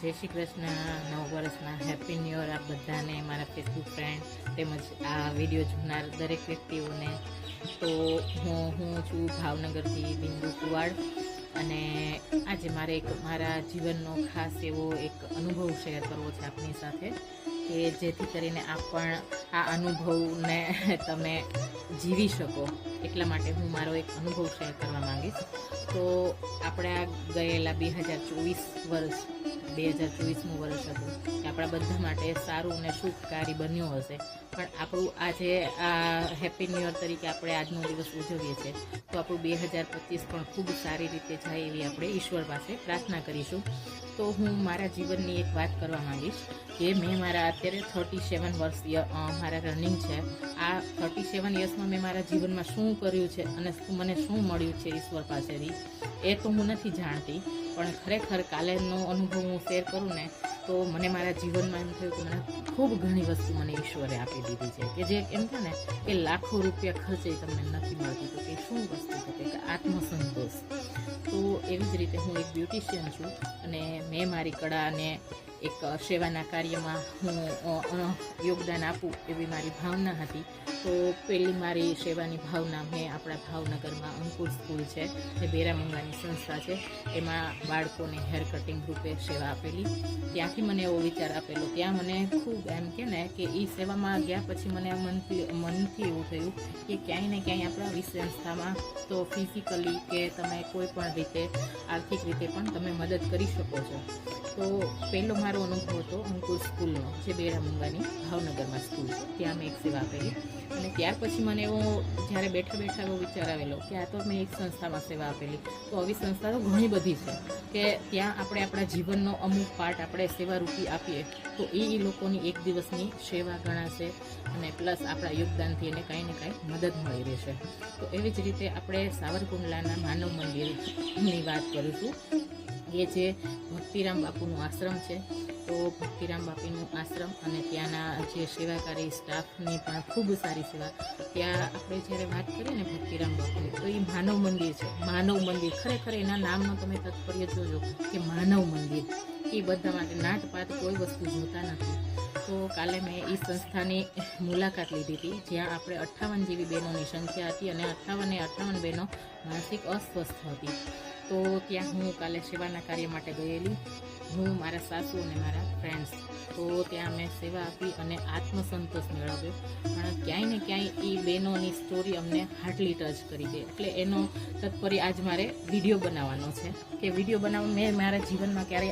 જય શ્રી કૃષ્ણ, નવ વર્ષના હેપી ન્યૂ યર આપ બધાને, મારા ફેસબુક ફ્રેન્ડ તેમજ આ વિડીયો જોનાર દરેક વ્યક્તિઓને. તો હું છું ભાવનગરથી બિંદુ કુવાડ, અને આજે મારે મારા જીવનનો ખાસ એવો એક અનુભવ શેર કરવો છે આપની સાથે, કે જેથી કરીને આપ પણ આ અનુભવને તમે જીવી શકો. એટલા માટે હું મારો એક અનુભવ શેર કરવા માંગીશ. તો આપણે આ ગયેલા 2024 વર્ષ 2024મું વર્ષ હતું, કે આપણા બધા માટે સારું અને સુખકારી બન્યું હશે. પણ આપણું આજે આ હેપી ન્યૂ યર તરીકે આપણે આજનો દિવસ ઉજવીએ છીએ, તો આપણું 2025 પણ ખૂબ સારી રીતે જાય એવી આપણે ઈશ્વર પાસે પ્રાર્થના કરીશું. તો હું મારા જીવનની એક વાત કરવા માંગીશ, કે મેં મારા અત્યારે 37 વર્ષ મારા રનિંગ છે. આ 37 યર્સમાં મેં મારા જીવનમાં શું કર્યું છે અને મને શું મળ્યું છે ઈશ્વર પાસેથી, એ તો હું નથી જાણતી. પણ ખરેખર કાલેનો અનુભવ હું શેર કરું ને, તો મને મારા જીવનમાં એમ થયું કે મને ખૂબ ઘણી વસ્તુ મને ઈશ્વરે આપી દીધી છે, કે જે એમ થાય ને કે લાખો રૂપિયા ખર્ચે તમને નથી મળતી. તો કે શું વસ્તુ છે કે આત્મસંતોષ. તો એવી જ રીતે હું એક બ્યુટિશિયન છું, અને મેં મારી કળાને એક સેવાના કાર્યમાં હું યોગદાન આપું એવી મારી ભાવના હતી. તો પહેલી મારી સેવાની ભાવના મેં આપણા ભાવનગરમાં અંકુર સ્કૂલ છે, જે બેરામંગાની સંસ્થા છે, એમાં બાળકોને હેર કટિંગ રૂપે સેવા આપેલી. ત્યાંથી મને એવો વિચાર આપેલો, ત્યાં મને ખૂબ એમ કે ને કે એ સેવામાં ગયા પછી મને મનથી એવું થયું કે ક્યાંય ને ક્યાંય આપણા સંસ્થામાં તો ફિઝિકલી કે તમે કોઈ પણ રીતે આર્થિક રીતે પણ તમે મદદ કરી શકો છો. તો પહેલો મારો અનુભવ હતો અંકુર સ્કૂલનો, જે બેરામંગાની ભાવનગરમાં સ્કૂલ છે, ત્યાં મેં એક સેવા આપેલી. અને ત્યાર પછી મને એવો જ્યારે બેઠા બેઠા એવો વિચાર આવેલો કે આ તો મેં એક સંસ્થામાં સેવા આપેલી, તો આવી સંસ્થા તો ઘણી બધી છે, કે ત્યાં આપણે આપણા જીવનનો અમુક પાર્ટ આપણે સેવારૂપી આપીએ, તો એ લોકોની એક દિવસની સેવા ગણાશે, અને પ્લસ આપણા યોગદાનથી એને કાંઈ ને કાંઈ મદદ મળી રહેશે. તો એવી જ રીતે આપણે સાવરકુંડલાના માનવ મંદિરની વાત કરીશું, એ જે ભક્તિરામ બાપુનું આશ્રમ છે. તો ભક્તિરામ બાપુનું આશ્રમ અને ત્યાંના જે સેવાકારી સ્ટાફની પણ ખૂબ સારી સેવા. ત્યાં આપણે જ્યારે વાત કરીએ ને ભક્તિરામ બાપુની, તો એ માનવ મંદિર છે. માનવ મંદિર ખરેખર એના નામનો તમે તાત્પર્ય જોજો, કે માનવ મંદિર. એ બધા માટે નાટપાત કોઈ વસ્તુ જોતા નથી. તો કાલે મેં એ સંસ્થાની મુલાકાત લીધી હતી, જ્યાં આપણે 58 જેવી બહેનોની સંખ્યા હતી, અને 58 બહેનો માનસિક અસ્વસ્થ હતી. તો ત્યાં હું કાલે સેવાના કાર્ય માટે ગયેલી, હું, મારા સાસુ અને મારા ફ્રેન્ડ્સ. તો ત્યાં મેં સેવા આપી અને આત્મસંતોષ મેળવ્યો. પણ ક્યાંય ને ક્યાંય એ બહેનોની સ્ટોરી અમને હાર્ટલી ટચ કરી દે, એટલે એનો તત્પર્ય આજ મારે વિડીયો બનાવવાનો છે, કે વિડીયો બનાવવા મેં મારા જીવનમાં ક્યારેય